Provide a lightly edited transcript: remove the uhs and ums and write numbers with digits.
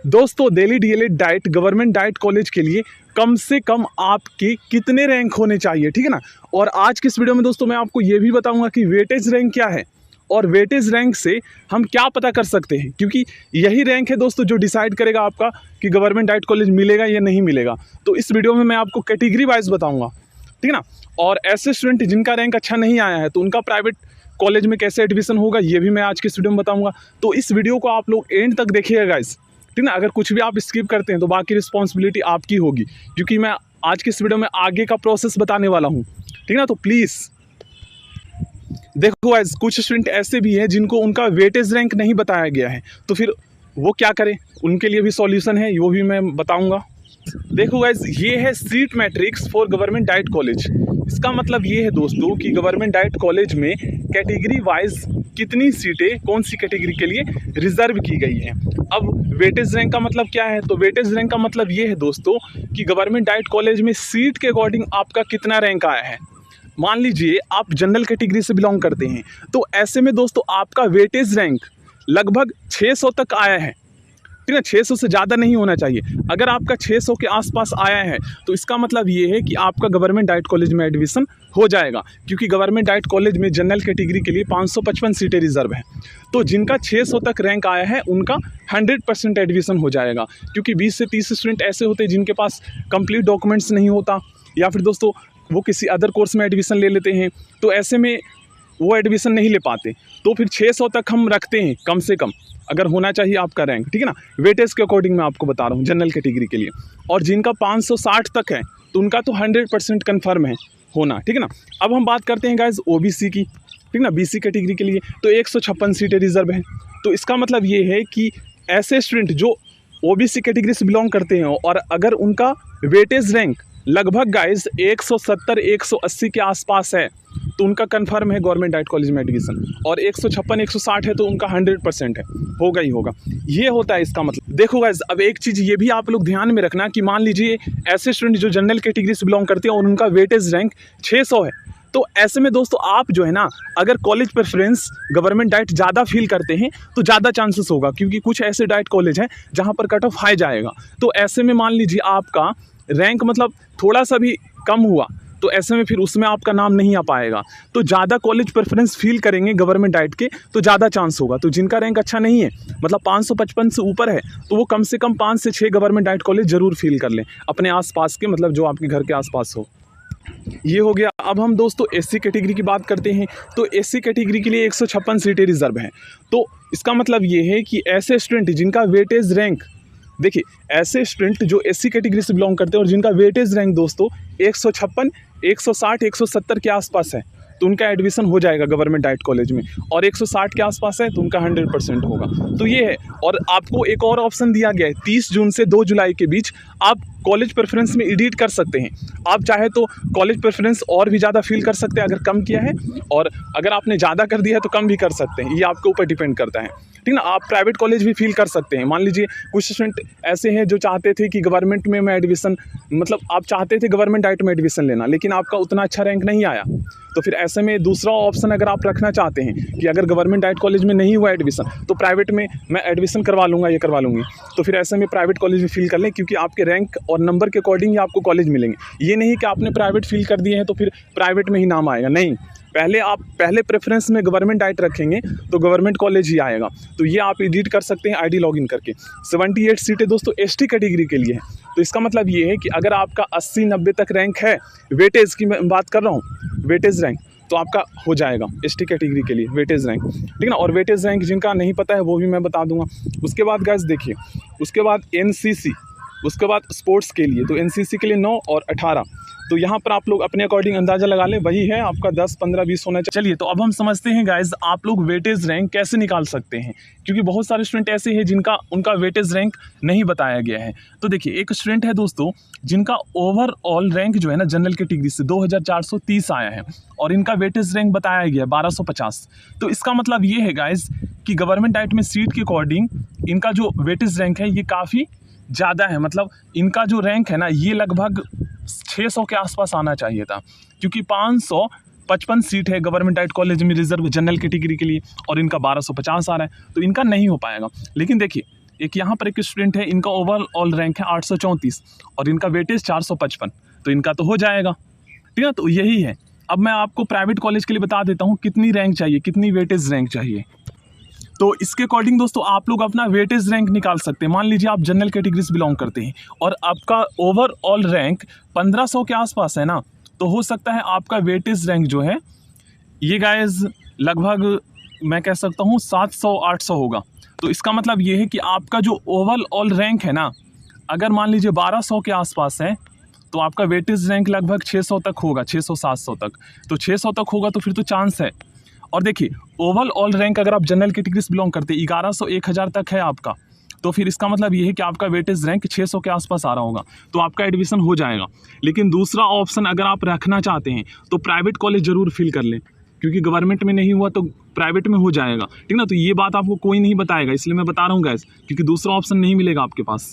दोस्तों Delhi DElEd diet government diet college के लिए कम से कम आपके कितने रैंक होने चाहिए, ठीक है ना। और आज के इस वीडियो में दोस्तों मैं आपको ये भी बताऊंगा कि वेटेज रैंक क्या है और वेटेज रैंक से हम क्या पता कर सकते हैं, क्योंकि यही रैंक है दोस्तों जो डिसाइड करेगा आपका कि गवर्नमेंट डाइट कॉलेज मिलेगा या नहीं मिलेगा। तो इस वीडियो में मैं आपको कैटेगरी वाइज बताऊँगा, ठीक है ना। और ऐसे स्टूडेंट जिनका रैंक अच्छा नहीं आया है तो उनका प्राइवेट कॉलेज में कैसे एडमिशन होगा ये भी मैं आज के इस वीडियो में बताऊँगा। तो इस वीडियो को आप लोग एंड तक देखिएगा गाइस, ठीक ना। अगर कुछ भी आप स्किप करते हैं तो बाकी रिस्पॉन्सिबिलिटी आपकी होगी, क्योंकि मैं आज के इस वीडियो में आगे का प्रोसेस बताने वाला हूँ, ठीक ना। तो प्लीज़ देखो गाइस, कुछ स्टूडेंट ऐसे भी हैं जिनको उनका वेटेज रैंक नहीं बताया गया है, तो फिर वो क्या करें, उनके लिए भी सॉल्यूशन है, वो भी मैं बताऊंगा। देखो गाइस, ये है seat matrix for government diet college. इसका मतलब ये है दोस्तों कि गवर्नमेंट डाइट कॉलेज में कैटेगरी वाइज कितनी सीटें कौन सी कैटेगरी के लिए रिजर्व की गई हैं। अब वेटेज रैंक का मतलब क्या है, तो वेटेज रैंक का मतलब ये है दोस्तों कि गवर्नमेंट डाइट कॉलेज में सीट के अकॉर्डिंग आपका कितना रैंक आया है। मान लीजिए आप जनरल कैटेगरी से बिलोंग करते हैं, तो ऐसे में दोस्तों आपका वेटेज रैंक लगभग 600 तक आया है, ठीक है। 600 से ज़्यादा नहीं होना चाहिए। अगर आपका 600 के आसपास आया है तो इसका मतलब ये है कि आपका गवर्नमेंट डाइट कॉलेज में एडमिशन हो जाएगा, क्योंकि गवर्नमेंट डाइट कॉलेज में जनरल कैटेगरी के लिए 555 सीटें रिजर्व हैं। तो जिनका 600 तक रैंक आया है उनका 100% एडमिशन हो जाएगा, क्योंकि 20 से 30 स्टूडेंट ऐसे होते हैं जिनके पास कंप्लीट डॉक्यूमेंट्स नहीं होता, या फिर दोस्तों वो किसी अदर कोर्स में एडमिशन ले लेते हैं, तो ऐसे में वो एडमिशन नहीं ले पाते। तो फिर 600 तक हम रखते हैं कम से कम, अगर होना चाहिए आपका रैंक, ठीक है ना। वेटेज के अकॉर्डिंग मैं आपको बता रहा हूँ जनरल कैटेगरी के लिए। और जिनका 560 तक है तो उनका तो 100% कन्फर्म है होना, ठीक है ना। अब हम बात करते हैं गाइज ओबीसी की, ठीक ना। बीसी कैटेगरी के लिए तो 156 सीटें रिजर्व हैं। तो इसका मतलब ये है कि ऐसे स्टूडेंट जो ओबीसी कैटेगरी से बिलोंग करते हैं और अगर उनका वेटेज रैंक लगभग गाइज 170 180 के आसपास है तो उनका कंफर्म है गवर्नमेंट डाइट कॉलेज में एडमिशन, और 156 160 है तो उनका 100% है, होगा ही होगा। ये होता है इसका मतलब। देखो गाइज, अब एक चीज़ ये भी आप लोग ध्यान में रखना कि मान लीजिए ऐसे स्टूडेंट जो जनरल कैटेगरी से बिलोंग करते हैं और उनका वेटेज रैंक 600 है, तो ऐसे में दोस्तों आप जो है ना, अगर कॉलेज प्रेफरेंस गवर्नमेंट डाइट ज़्यादा फील करते हैं तो ज़्यादा चांसेस होगा, क्योंकि कुछ ऐसे डाइट कॉलेज हैं जहाँ पर कट ऑफ हाई जाएगा। तो ऐसे में मान लीजिए आपका रैंक मतलब थोड़ा सा भी कम हुआ तो ऐसे में फिर उसमें आपका नाम नहीं आ पाएगा। तो ज़्यादा कॉलेज प्रेफरेंस फील करेंगे गवर्नमेंट डाइट के तो ज़्यादा चांस होगा। तो जिनका रैंक अच्छा नहीं है, मतलब 555 से ऊपर है, तो वो कम से कम 5 से 6 गवर्नमेंट डाइट कॉलेज जरूर फील कर लें अपने आसपास के, मतलब जो आपके घर के आसपास हो। ये हो गया। अब हम दोस्तों एससी कैटेगरी की बात करते हैं, तो एससी कैटेगरी के लिए 156 सीटें रिजर्व हैं। तो इसका मतलब ये है कि ऐसे स्टूडेंट जिनका वेटेज रैंक, देखिए ऐसे स्टूडेंट जो एससी कैटेगरी से बिलोंग करते हैं और जिनका वेटेज रैंक दोस्तों 156 160 170 के आसपास है तो उनका एडमिशन हो जाएगा गवर्नमेंट डाइट कॉलेज में, और 160 के आसपास है तो उनका 100% होगा। तो ये है। और आपको एक और ऑप्शन दिया गया है, 30 जून से 2 जुलाई के बीच आप कॉलेज प्रेफरेंस में एडिट कर सकते हैं। आप चाहे तो कॉलेज प्रेफरेंस और भी ज़्यादा फील कर सकते हैं अगर कम किया है, और अगर आपने ज़्यादा कर दिया है तो कम भी कर सकते हैं, ये आपके ऊपर डिपेंड करता है, ठीक ना। आप प्राइवेट कॉलेज भी फील कर सकते हैं। मान लीजिए कुछ स्टूडेंट ऐसे हैं जो चाहते थे कि गवर्नमेंट में मैं एडमिशन, मतलब आप चाहते थे गवर्नमेंट डाइट में एडमिशन लेना, लेकिन आपका उतना अच्छा रैंक नहीं आया, तो फिर ऐसे में दूसरा ऑप्शन अगर आप रखना चाहते हैं कि अगर गवर्नमेंट डाइट कॉलेज में नहीं हुआ एडमिशन तो प्राइवेट में मैं एडमिशन करवा लूँगा, ये करवा लूँगी, तो फिर ऐसे में प्राइवेट कॉलेज में फील कर लें, क्योंकि आपके रैंक और नंबर के अकॉर्डिंग ही आपको कॉलेज मिलेंगे। ये नहीं कि आपने प्राइवेट फील कर दिए हैं तो फिर प्राइवेट में ही नाम आएगा, नहीं। पहले प्रेफरेंस में गवर्नमेंट डाइट रखेंगे तो गवर्नमेंट कॉलेज ही आएगा। तो ये आप एडिट कर सकते हैं आईडी लॉगिन करके। 78 सीटें दोस्तों एसटी कैटेगरी के लिए है। तो इसका मतलब ये है कि अगर आपका 80-90 तक रैंक है, वेटेज की मैं बात कर रहा हूँ, वेटेज रैंक, तो आपका हो जाएगा एसटी कैटेगरी के लिए वेटेज रैंक, ठीक है ना। और वेटेज रैंक जिनका नहीं पता है वो भी मैं बता दूंगा। उसके बाद गाइस देखिए, उसके बाद एनसीसी, उसके बाद स्पोर्ट्स के लिए, तो एनसीसी के लिए 9 और 18, तो यहाँ पर आप लोग अपने अकॉर्डिंग अंदाज़ा लगा लें, वही है आपका 10 15 20 होना चाहिए। चलिए, तो अब हम समझते हैं गाइज आप लोग वेटेज रैंक कैसे निकाल सकते हैं, क्योंकि बहुत सारे स्टूडेंट ऐसे हैं जिनका उनका वेटेज रैंक नहीं बताया गया है। तो देखिए, एक स्टूडेंट है दोस्तों जिनका ओवरऑल रैंक जो है ना जनरल कैटेगरी से 2430 आया है और इनका वेटेज रैंक बताया गया है 1250। तो इसका मतलब ये है गाइज कि गवर्नमेंट डाइट में सीट के अकॉर्डिंग इनका जो वेटेज रैंक है ये काफ़ी ज़्यादा है। मतलब इनका जो रैंक है ना ये लगभग 600 के आसपास आना चाहिए था, क्योंकि 555 सीट है गवर्नमेंट डाइट कॉलेज में रिजर्व जनरल कैटेगरी के लिए और इनका 1250 आ रहा है, तो इनका नहीं हो पाएगा। लेकिन देखिए एक यहाँ पर एक स्टूडेंट है, इनका ओवरऑल रैंक है 834 और इनका वेटेज 455, तो इनका तो हो जाएगा, ठीक है। तो यही है। अब मैं आपको प्राइवेट कॉलेज के लिए बता देता हूँ कितनी रैंक चाहिए, कितनी वेटेज रैंक चाहिए। तो इसके अकॉर्डिंग दोस्तों आप लोग अपना वेटेज रैंक निकाल सकते हैं। मान लीजिए आप जनरल कैटेगरी से बिलोंग करते हैं और आपका ओवरऑल रैंक 1500 के आसपास है ना, तो हो सकता है आपका वेटेज रैंक जो है ये गाइस लगभग मैं कह सकता हूँ 700-800 होगा। तो इसका मतलब ये है कि आपका जो ओवरऑल रैंक है ना, अगर मान लीजिए 1200 के आसपास है तो आपका वेटेज रैंक लगभग 600 तक होगा, 600-700 तक। तो 600 तक होगा तो फिर तो चांस है। और देखिए ओवरऑल रैंक अगर आप जनरल कैटेगरी से बिलोंग करते हैं 1100-1000 तक है आपका, तो फिर इसका मतलब ये है कि आपका वेटेज रैंक 600 के आसपास आ रहा होगा, तो आपका एडमिशन हो जाएगा। लेकिन दूसरा ऑप्शन अगर आप रखना चाहते हैं तो प्राइवेट कॉलेज ज़रूर फिल कर लें, क्योंकि गवर्नमेंट में नहीं हुआ तो प्राइवेट में हो जाएगा, ठीक ना। तो ये बात आपको कोई नहीं बताएगा, इसलिए मैं बता रहा हूँ गाइस, क्योंकि दूसरा ऑप्शन नहीं मिलेगा आपके पास।